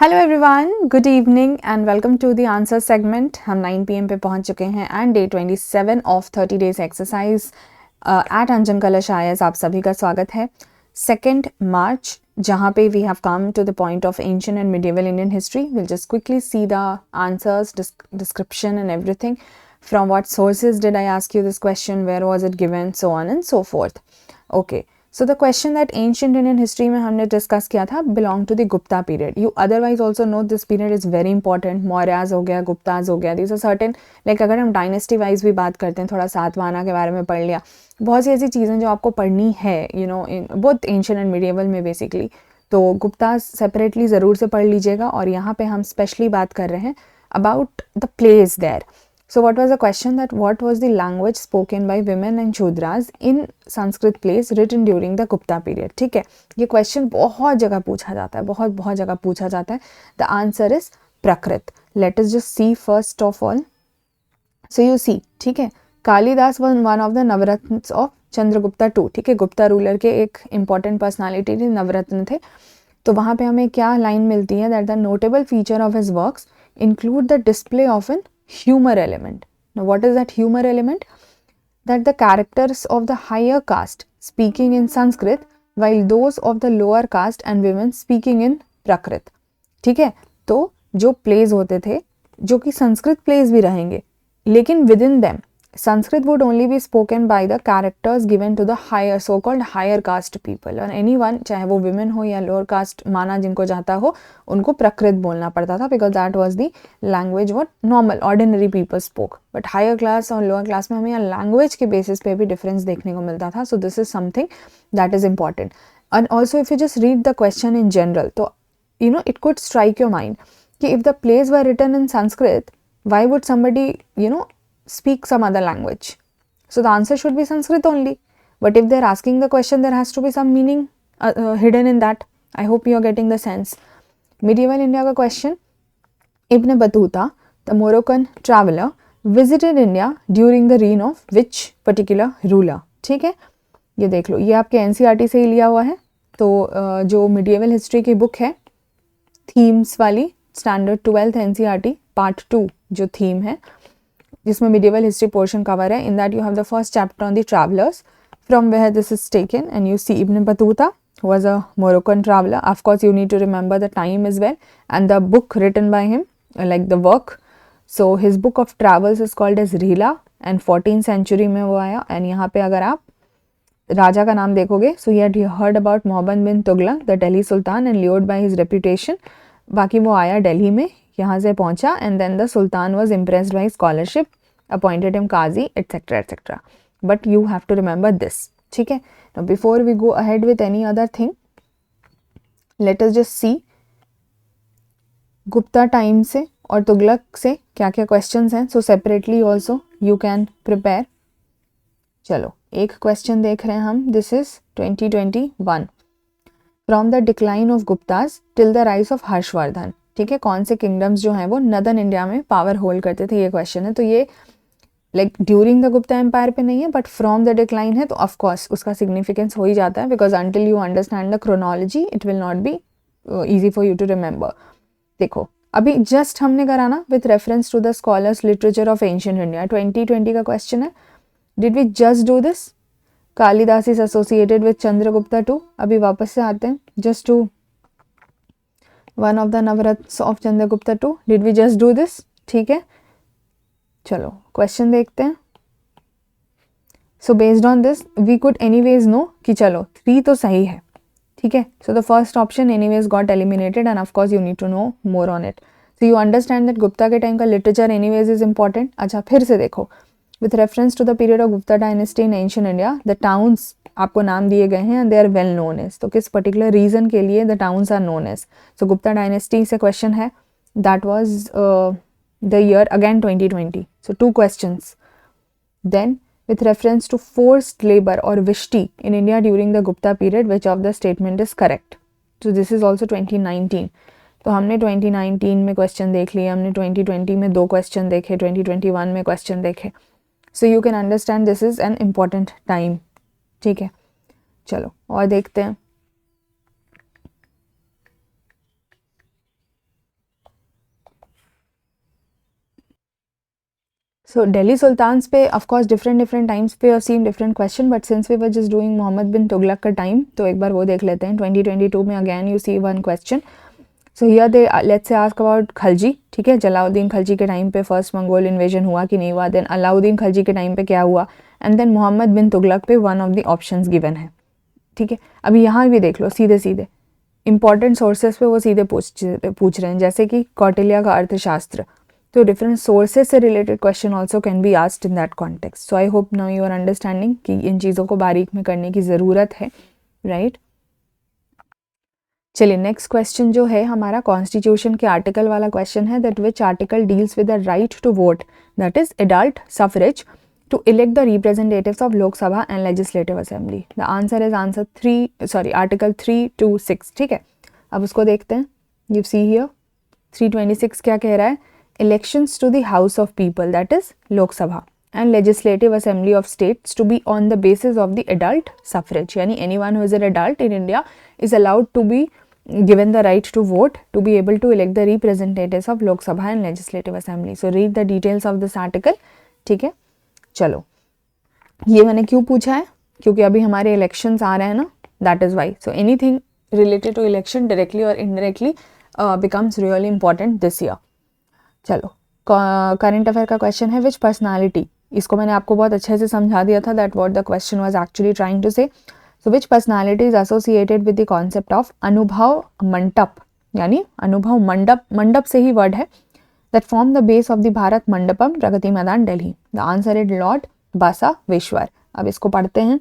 Hello everyone, good evening and welcome to the answer segment. हम 9 PM पे पहुंच चुके हैं and day 27 of 30 days exercise at Anjan Kalash IAS. आप सभी का स्वागत है। 2 मार्च, जहाँ पे we have come to the point of ancient and medieval Indian history. Will just quickly see the answers, description and everything. From what sources did I ask you this question? Where was it given? So on and so forth. Okay. So the question that ancient Indian history में हमने discuss किया था belong to the Gupta period. You otherwise also know this period is very important. Mauryas हो गया, गुप्ताज हो गया, these are certain, like अगर हम डायनेस्टी वाइज भी बात करते हैं, थोड़ा सातवाहना के बारे में पढ़ लिया, बहुत सी ऐसी चीज़ें जो आपको पढ़नी है बोथ एंशिएंट एंड मिडिवल में बेसिकली। तो गुप्ता सेपरेटली ज़रूर से पढ़ लीजिएगा। और यहाँ पे हम स्पेशली बात कर रहे हैं about the place there. So what was the question? That what was the language spoken by women and Shudras in Sanskrit plays written during the Gupta period? ठीक है, ये क्वेश्चन बहुत जगह पूछा जाता है, बहुत जगह पूछा जाता है. The answer is Prakrit. Let us just see first of all. So you see, ठीक है, Kalidas was one of the Navratna of Chandragupta II. ठीक है, गुप्ता रूलर के एक important personality थे, नवरत्न थे. तो वहाँ पे हमें क्या लाइन मिलती है? That the notable feature of his works include the display of an humor element. Now what is that humor element? That the characters of the higher caste speaking in Sanskrit while those of the lower caste and women speaking in Prakrit. ठीक है, तो जो plays होते थे, जो कि Sanskrit plays भी रहेंगे, लेकिन within them Sanskrit would only be spoken by the characters given to the higher, so-called higher caste people. और anyone, चाहे वो women हो या lower caste माना जिनको जाता हो, उनको प्रकृत बोलना पड़ता था, because that was the language what normal, ordinary people spoke. But higher class और lower class में हमें यहाँ language के basis पे भी difference देखने को मिलता था. So this is something that is important. And also if you just read the question in general, तो it could strike your mind कि if the plays were written in Sanskrit, why would somebody speak some other language? So the answer should be Sanskrit only. But if they're asking the question, there has to be some meaning hidden in that. I hope you are getting the sense. Medieval India का question. Ibn Battuta, the Moroccan traveler, visited India during the reign of which particular ruler? ठीक है, ये देख लो, ये आपके NCERT से ही लिया हुआ है. तो जो medieval history की बुक है, themes वाली, standard 12th NCERT part 2 जो theme है, जिसमें medieval history portion cover है. In that you have the first chapter on the travelers, from where this is taken, and you see Ibn Battuta was a Moroccan traveler. Of course you need to remember the time as well and the book written by him, like the work. So his book of travels is called as Rihla and 14th century में वो आया. And यहाँ पे अगर आप राजा का नाम देखोगे, so he had heard about Muhammad bin Tughlaq, the Delhi Sultan, and lured by his reputation. बाकी वो आया दिल्ली में, यहाँ से पहुँचा, and then the Sultan was impressed by his scholarship, appointed him Qazi, etc. etc. But you have to remember this. ठीक है. Now before we go ahead with any other thing, let us just see Gupta time से और तुगलक से क्या क्या questions हैं. So separately also you can prepare. चलो एक क्वेश्चन देख रहे हैं हम. This is 2021. From the decline of Guptas till the rise of Harshvardhan. ठीक है, कौन से किंगडम्स जो हैं वो नदन इंडिया में पावर होल्ड करते थे, ये क्वेश्चन है. तो ये like during the Gupta empire पे नहीं है, बट फ्रॉम द डिक्लाइन है, तो ऑफकोर्स उसका सिग्निफिकेंस हो ही जाता है, because until you understand the chronology it will not be easy for you to remember. देखो अभी जस्ट हमने करा ना with reference to the scholars literature of ancient India, 2020 का क्वेश्चन है. Did we just do this? Kalidas is associated with Chandragupta II. अभी वापस से आते हैं, just to one of the Navratna of Chandragupta II. Did we just do this? ठीक है, चलो क्वेश्चन देखते हैं. So based on this we could anyways know कि चलो 3 तो सही है. ठीक है, so the first option anyways got eliminated and of course you need to know more on it. So you understand that Gupta के टाइम का लिटरेचर एनीवेज इज इंपॉर्टेंट. अच्छा फिर से देखो, with reference to the period of Gupta dynasty in ancient India, the towns आपको नाम दिए गए हैं and they are well known as. तो किस पर्टिकुलर रीजन के लिए the towns are known as? So Gupta dynasty से क्वेश्चन है. That was the year again 2020. So 2 questions. Then with reference to forced labor or Vishti in India during the Gupta period, which of the statement is correct? So this is also 2019. तो हमने 2019 में question देख लिए, हमने 2020 में 2 question देखे, 2021 में question देखे. सो you can understand this is an important time. ठीक है, चलो और देखते हैं. So Delhi Sultans पे of course different times पे I've seen different question, but since we were just doing Mohammad बिन तुगलक का time, तो एक बार वो देख लेते हैं. 2022 में again you see one question. So here they let's say ask about Khalji. ठीक है, जलाउद्दीन खलजी के टाइम पे फर्स्ट मंगोल इन्वेजन हुआ कि नहीं हुआ, देन अलाउद्दीन खलजी के टाइम पे क्या हुआ, एंड देन मोहम्मद बिन तुगलक पे one of the options given है. ठीक है, अभी यहाँ भी देख लो, सीधे सीधे इंपॉर्टेंट सोर्सेज पे वो सीधे पूछ रहे हैं, जैसे कि कौटिल्य का अर्थशास्त्र. तो डिफरेंट सोर्सेज से related question also can be asked in that context. So I hope now you are understanding कि इन चीज़ों को बारीक में करने की ज़रूरत है, राइट. चलिए नेक्स्ट क्वेश्चन जो है हमारा कॉन्स्टिट्यूशन के आर्टिकल वाला क्वेश्चन है, that which article deals with the right to vote, that is adult suffrage to elect the representatives of Lok Sabha and legislative assembly. The answer is article 326. ठीक है, अब उसको देखते हैं. यू सी हियर 326 क्या कह रहा है, elections to the House of People, that is Lok Sabha, and Legislative Assembly of States to be on the basis of the adult suffrage. Yani anyone who is an adult in India is allowed to be given the right to vote to be able to elect the representatives of Lok Sabha and Legislative Assembly. So read the details of this article. ठीक है, चलो ये मैंने क्यों पूछा है, क्योंकि अभी हमारे इलेक्शंस आ रहे हैं ना, that is why. So anything related to election directly or indirectly becomes really important this year. चलो करंट अफेयर का क्वेश्चन है, विच पर्सनालिटी, इसको मैंने आपको बहुत अच्छे से समझा दिया था, that what the question was actually trying to say. So which personality is associated with the concept of Anubhav Mandap, यानी अनुभव मंडप, मंडप से ही वर्ड है, that form the base of the Bharat Mandapam Pragati Maidan Delhi. The answer is lord Basaveshwar. अब इसको पढ़ते हैं.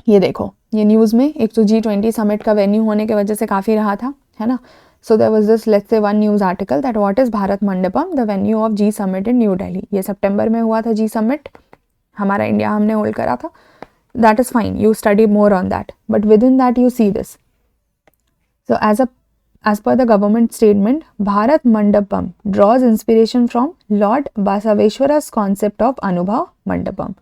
ये देखो, ये न्यूज़ में एक तो G20 समिट का वेन्यू होने की वजह से काफ़ी रहा था, है ना. So there was this, let's say, one news article that what is Bharat Mandapam, the venue of G Summit in New Delhi. ये सितंबर में हुआ था G Summit, हमारा इंडिया हमने होल्ड करा था. That is fine, you study more on that. But within that you see this. So as per the government statement, Bharat Mandapam draws inspiration from Lord Basaveshwara's concept of Anubhav Mandapam.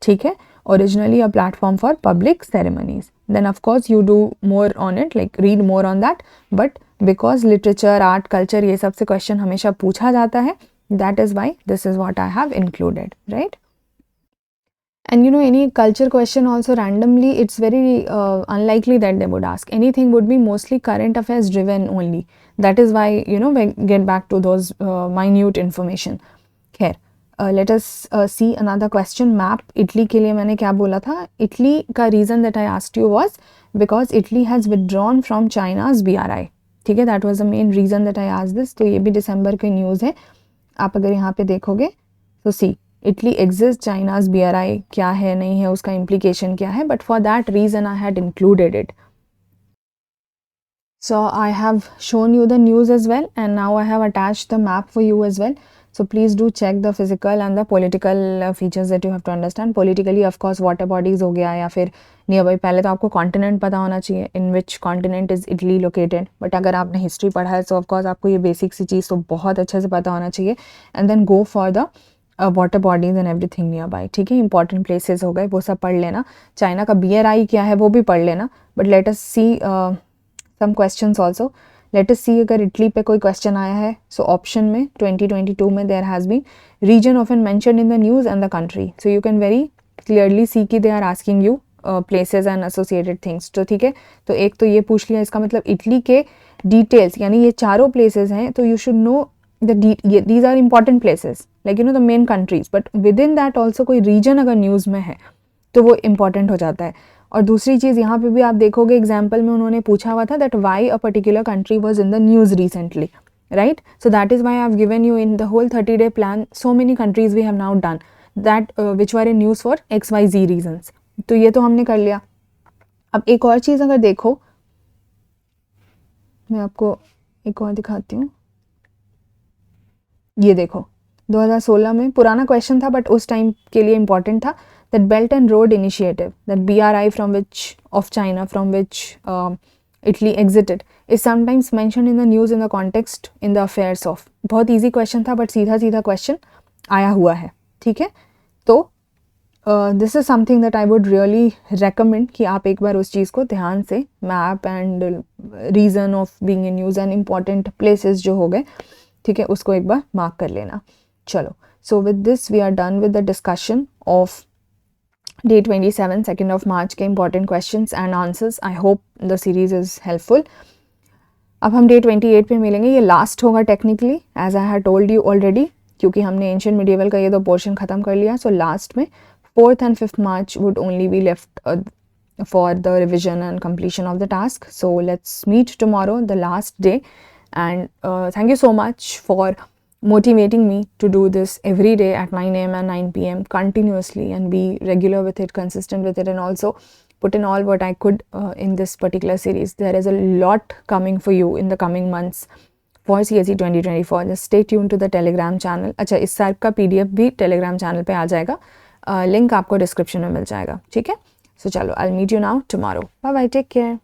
ठीक है, originally a platform for public ceremonies. Then of course you do more on it, like read more on that. But because literature, art, culture ये सब से question हमेशा पूछा जाता है, that is why this is what I have included, right? And you know, any culture question also randomly, it's very unlikely that they would ask. Anything would be mostly current affairs driven only. That is why, you know, we get back to those minute information. खैर, let us see another question. Map Italy के लिए मैंने क्या बोला था? Italy का reason that I asked you was because Italy has withdrawn from China's BRI. ठीक है, that was the main reason that I asked this. तो ये भी दिसंबर की न्यूज़ है, आप अगर यहाँ पे देखोगे तो see Italy exit, China's BRI क्या है नहीं है, उसका इम्प्लीकेशन क्या है, but for that reason I had included it. So I have shown you the news as well and now I have attached the map for you as well. So please do check the physical and the political features that you have to understand. Politically of course water bodies हो गया, या फिर nearby, पहले तो आपको continent पता होना चाहिए, in which continent is Italy located. But अगर आपने history पढ़ा है so of course आपको ये basic सी चीज़ तो बहुत अच्छे से पता होना चाहिए. And then go for the water bodies and everything nearby. ठीक है, important places हो गए, वो सब पढ़ लेना. चाइना का BRI क्या है वो भी पढ़ लेना. But let us see some questions also. Let us see अगर इटली पे कोई क्वेश्चन आया है. सो ऑप्शन में 2022 में there has been region often mentioned in the news and the country. So you can very clearly see कि they are asking you places and associated things. तो ठीक है, तो एक तो ये पूछ लिया, इसका मतलब इटली के डिटेल्स, यानी ये चारों प्लेसेस हैं, तो you should know these are important places, like you know the main countries, but within that also कोई रीजन अगर न्यूज़ में है तो वो इंपॉर्टेंट हो जाता है. और दूसरी चीज़ यहाँ पे भी आप देखोगे एग्जाम्पल में उन्होंने पूछा हुआ था that why a particular country was in the news recently, right. So that is why I have given you in the whole 30-day plan so many countries we have now done that which were in news for XYZ reasons. तो ये तो हमने कर लिया. अब एक और चीज़ अगर देखो, मैं आपको एक और दिखाती हूँ. ये देखो 2016 में पुराना क्वेश्चन था बट उस टाइम के लिए इम्पॉर्टेंट था. That Belt and Road Initiative, that BRI of China from which Italy exited, is sometimes mentioned in the news in the context in the affairs of. बहुत easy question था but सीधा सीधा question आया हुआ है. ठीक है, तो this is something that I would really recommend कि आप एक बार उस चीज़ को ध्यान से map and reason of being in news and important places जो हो गए, ठीक है, उसको एक बार मार्क कर लेना. चलो, so with this we are done with the discussion of day 27 2 of March के important questions and answers. I hope the series is helpful. अब हम डे 28 पे मिलेंगे. ये लास्ट होगा technically, as I had told you already, क्योंकि हमने ancient medieval का ये दो पोर्शन ख़त्म कर लिया. सो लास्ट में 4th and 5th March would only be left for the revision and completion of the task. So let's meet tomorrow, the last day. And thank you so much for motivating me to do this every day at 9 a.m. and 9 p.m. continuously, and be regular with it, consistent with it, and also put in all what I could in this particular series. There is a lot coming for you in the coming months for CSE 2024. Just stay tuned to the Telegram channel. अच्छा, इस साल का PDF भी Telegram channel पे आ जाएगा. Link आपको description में मिल जाएगा. ठीक है. सो चलो, I will meet you now tomorrow. Bye bye, take care.